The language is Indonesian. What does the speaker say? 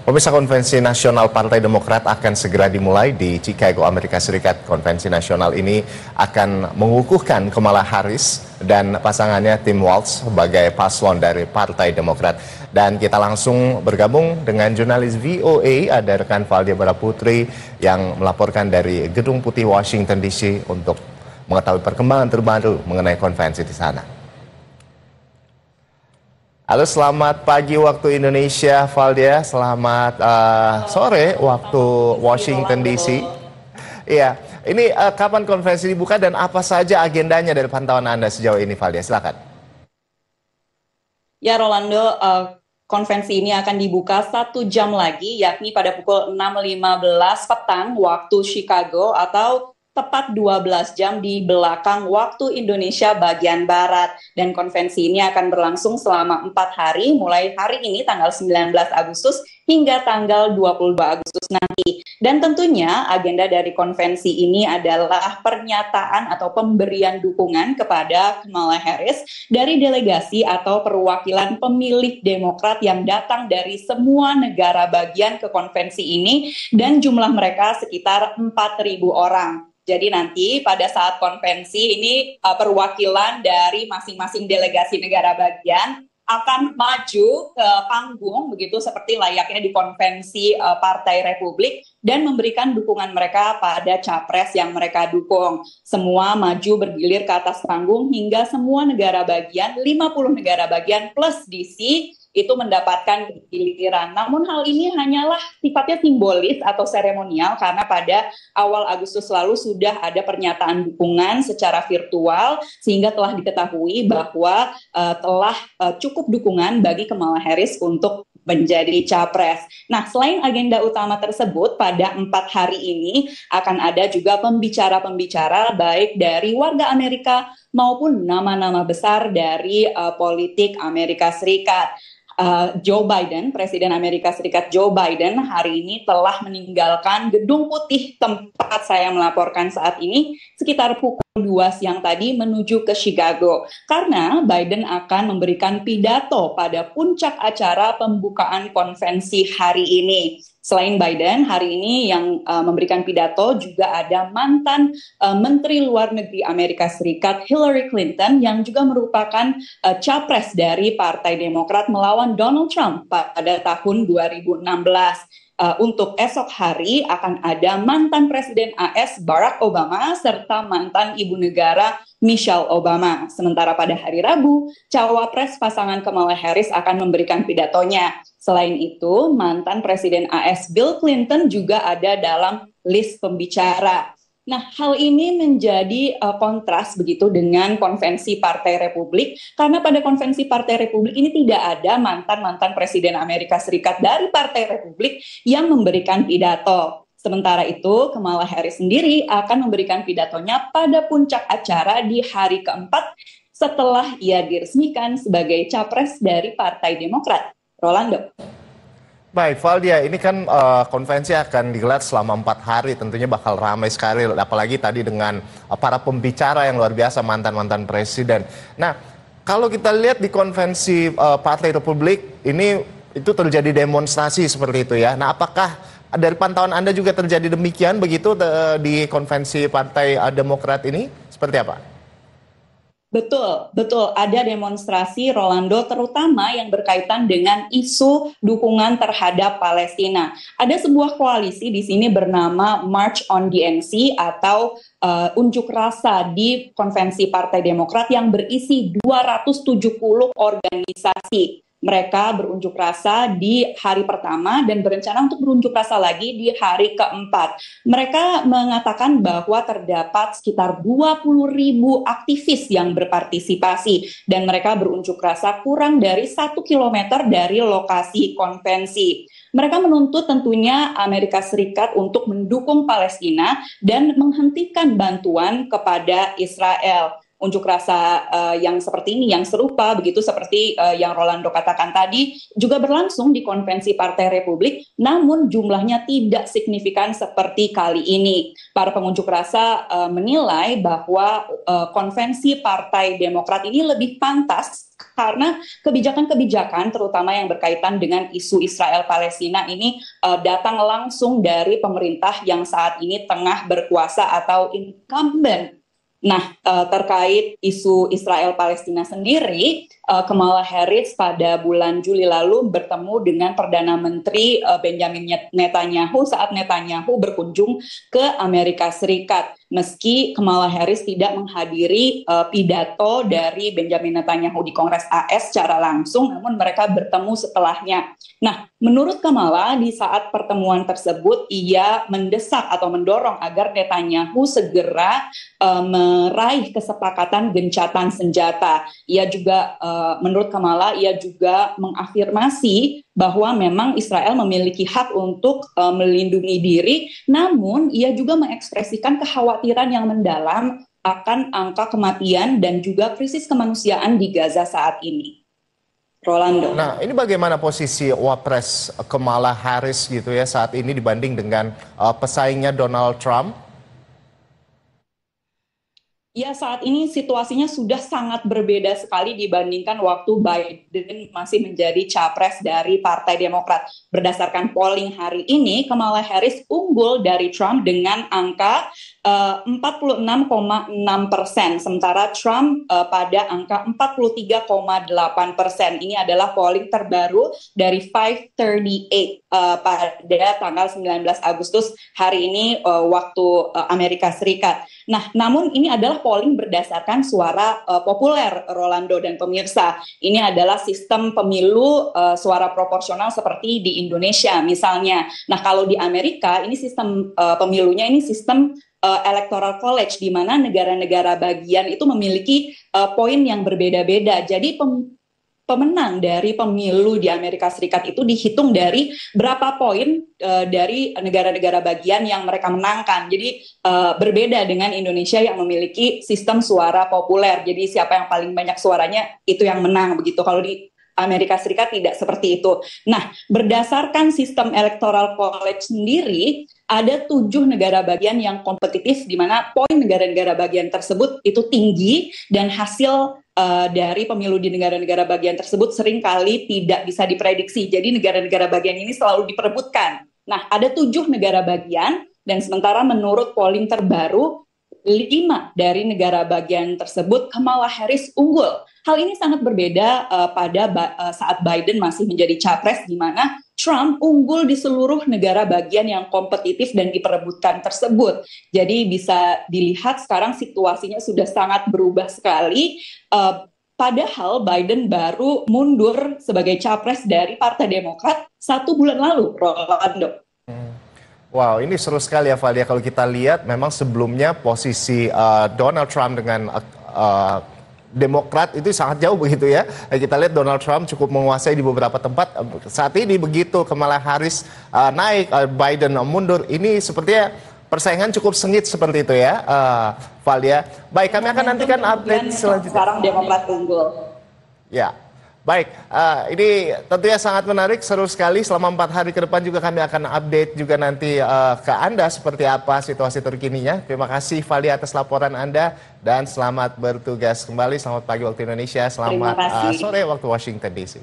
Pemirsa, Konvensi Nasional Partai Demokrat akan segera dimulai di Chicago, Amerika Serikat. Konvensi nasional ini akan mengukuhkan Kamala Harris dan pasangannya Tim Walz sebagai paslon dari Partai Demokrat. Dan kita langsung bergabung dengan jurnalis VOA, ada rekan Valdia Baraputri yang melaporkan dari Gedung Putih Washington DC untuk mengetahui perkembangan terbaru mengenai konvensi di sana. Halo, selamat pagi waktu Indonesia, Valdia. Selamat sore waktu Washington DC. Iya, ini kapan konvensi dibuka dan apa saja agendanya dari pantauan Anda sejauh ini, Valdia? Silakan. Ya, Rolando, konvensi ini akan dibuka 1 jam lagi, yakni pada pukul 6.15 petang waktu Chicago atau tepat 12 jam di belakang waktu Indonesia bagian Barat. Dan konvensi ini akan berlangsung selama 4 hari, mulai hari ini tanggal 19 Agustus hingga tanggal 22 Agustus nanti. Dan tentunya agenda dari konvensi ini adalah pernyataan atau pemberian dukungan kepada Kamala Harris dari delegasi atau perwakilan pemilih Demokrat yang datang dari semua negara bagian ke konvensi ini, dan jumlah mereka sekitar 4.000 orang. Jadi nanti pada saat konvensi ini perwakilan dari masing-masing delegasi negara bagian akan maju ke panggung begitu seperti layaknya di konvensi Partai Republik dan memberikan dukungan mereka pada capres yang mereka dukung. Semua maju bergilir ke atas panggung hingga semua negara bagian, 50 negara bagian plus DC itu mendapatkan giliran. Namun hal ini hanyalah sifatnya simbolis atau seremonial karena pada awal Agustus lalu sudah ada pernyataan dukungan secara virtual sehingga telah diketahui bahwa telah cukup dukungan bagi Kamala Harris untuk menjadi capres. Nah, selain agenda utama tersebut, pada 4 hari ini akan ada juga pembicara-pembicara baik dari warga Amerika maupun nama-nama besar dari politik Amerika Serikat. Joe Biden, Presiden Amerika Serikat Joe Biden hari ini telah meninggalkan Gedung Putih tempat saya melaporkan saat ini sekitar pukul 2 siang tadi menuju ke Chicago karena Biden akan memberikan pidato pada puncak acara pembukaan konvensi hari ini. Selain Biden, hari ini yang memberikan pidato juga ada mantan Menteri Luar Negeri Amerika Serikat Hillary Clinton yang juga merupakan capres dari Partai Demokrat melawan Donald Trump pada tahun 2016. Untuk esok hari akan ada mantan Presiden AS Barack Obama serta mantan Ibu Negara Michelle Obama. Sementara pada hari Rabu, cawapres pasangan Kamala Harris akan memberikan pidatonya. Selain itu, mantan Presiden AS Bill Clinton juga ada dalam list pembicara. Nah, hal ini menjadi kontras begitu dengan konvensi Partai Republik, karena pada konvensi Partai Republik ini tidak ada mantan-mantan Presiden Amerika Serikat dari Partai Republik yang memberikan pidato. Sementara itu, Kamala Harris sendiri akan memberikan pidatonya pada puncak acara di hari keempat setelah ia diresmikan sebagai capres dari Partai Demokrat. Rolando. Baik, Valdia, ini kan konvensi akan digelar selama 4 hari, tentunya bakal ramai sekali, apalagi tadi dengan para pembicara yang luar biasa, mantan-mantan presiden. Nah, kalau kita lihat di konvensi Partai Republik, ini itu terjadi demonstrasi seperti itu ya. Nah, apakah dari pantauan Anda juga terjadi demikian begitu di konvensi Partai Demokrat ini? Seperti apa? Betul. Ada demonstrasi, Rolando, terutama yang berkaitan dengan isu dukungan terhadap Palestina. Ada sebuah koalisi di sini bernama March on DNC atau unjuk rasa di konvensi Partai Demokrat yang berisi 270 organisasi. Mereka berunjuk rasa di hari pertama dan berencana untuk berunjuk rasa lagi di hari keempat. Mereka mengatakan bahwa terdapat sekitar 20.000 aktivis yang berpartisipasi dan mereka berunjuk rasa kurang dari 1 kilometer dari lokasi konvensi. Mereka menuntut tentunya Amerika Serikat untuk mendukung Palestina dan menghentikan bantuan kepada Israel. unjuk rasa yang seperti ini, yang serupa begitu seperti yang Rolando katakan tadi, juga berlangsung di konvensi Partai Republik, namun jumlahnya tidak signifikan seperti kali ini. Para pengunjuk rasa menilai bahwa konvensi Partai Demokrat ini lebih pantas karena kebijakan-kebijakan terutama yang berkaitan dengan isu Israel-Palestina ini datang langsung dari pemerintah yang saat ini tengah berkuasa atau incumbent. Nah, terkait isu Israel-Palestina sendiri, Kamala Harris pada bulan Juli lalu bertemu dengan Perdana Menteri Benjamin Netanyahu saat Netanyahu berkunjung ke Amerika Serikat. Meski Kamala Harris tidak menghadiri pidato dari Benjamin Netanyahu di Kongres AS secara langsung, namun mereka bertemu setelahnya. Nah, menurut Kamala, di saat pertemuan tersebut, ia mendesak atau mendorong agar Netanyahu segera meraih kesepakatan gencatan senjata. Ia juga, menurut Kamala, ia juga mengafirmasi bahwa memang Israel memiliki hak untuk melindungi diri, namun ia juga mengekspresikan kekhawatiran yang mendalam akan angka kematian dan juga krisis kemanusiaan di Gaza saat ini. Rolando. Nah, ini bagaimana posisi Wapres Kamala Harris gitu ya saat ini dibanding dengan pesaingnya Donald Trump? Ya, saat ini situasinya sudah sangat berbeda sekali dibandingkan waktu Biden masih menjadi capres dari Partai Demokrat. Berdasarkan polling hari ini, Kamala Harris unggul dari Trump dengan angka 46,6%, sementara Trump pada angka 43,8%. Ini adalah polling terbaru dari 538 pada tanggal 19 Agustus hari ini waktu Amerika Serikat. Nah, namun ini adalah polling berdasarkan suara populer, Rolando dan pemirsa. Ini adalah sistem pemilu suara proporsional seperti di Indonesia misalnya. Nah, kalau di Amerika ini sistem pemilunya ini sistem electoral college, di mana negara-negara bagian itu memiliki poin yang berbeda-beda. Jadi pemenang dari pemilu di Amerika Serikat itu dihitung dari berapa poin dari negara-negara bagian yang mereka menangkan. Jadi berbeda dengan Indonesia yang memiliki sistem suara populer. Jadi siapa yang paling banyak suaranya itu yang menang begitu. Kalau di Amerika Serikat tidak seperti itu. Nah, berdasarkan sistem electoral college sendiri, ada 7 negara bagian yang kompetitif di mana poin negara-negara bagian tersebut itu tinggi dan hasil dari pemilu di negara-negara bagian tersebut seringkali tidak bisa diprediksi. Jadi negara-negara bagian ini selalu diperebutkan. Nah, ada 7 negara bagian dan sementara menurut polling terbaru 5 dari negara bagian tersebut Kamala Harris unggul. Hal ini sangat berbeda pada saat Biden masih menjadi capres, di mana Trump unggul di seluruh negara bagian yang kompetitif dan diperebutkan tersebut. Jadi bisa dilihat sekarang situasinya sudah sangat berubah sekali. Padahal Biden baru mundur sebagai capres dari Partai Demokrat 1 bulan lalu, Rolando. Wow, ini seru sekali ya Valia. Kalau kita lihat memang sebelumnya posisi Donald Trump dengan Demokrat itu sangat jauh begitu ya. Kita lihat Donald Trump cukup menguasai di beberapa tempat. Saat ini begitu Kamala Harris naik, Biden mundur. Ini sepertinya persaingan cukup sengit seperti itu ya, Valia. Baik, kami akan nantikan update selanjutnya. Sekarang Demokrat unggul. Ya. Baik, ini tentunya sangat menarik, seru sekali. Selama 4 hari ke depan juga kami akan update juga nanti ke Anda seperti apa situasi terkininya. Terima kasih Vali atas laporan Anda dan selamat bertugas kembali. Selamat pagi waktu Indonesia, selamat sore waktu Washington DC.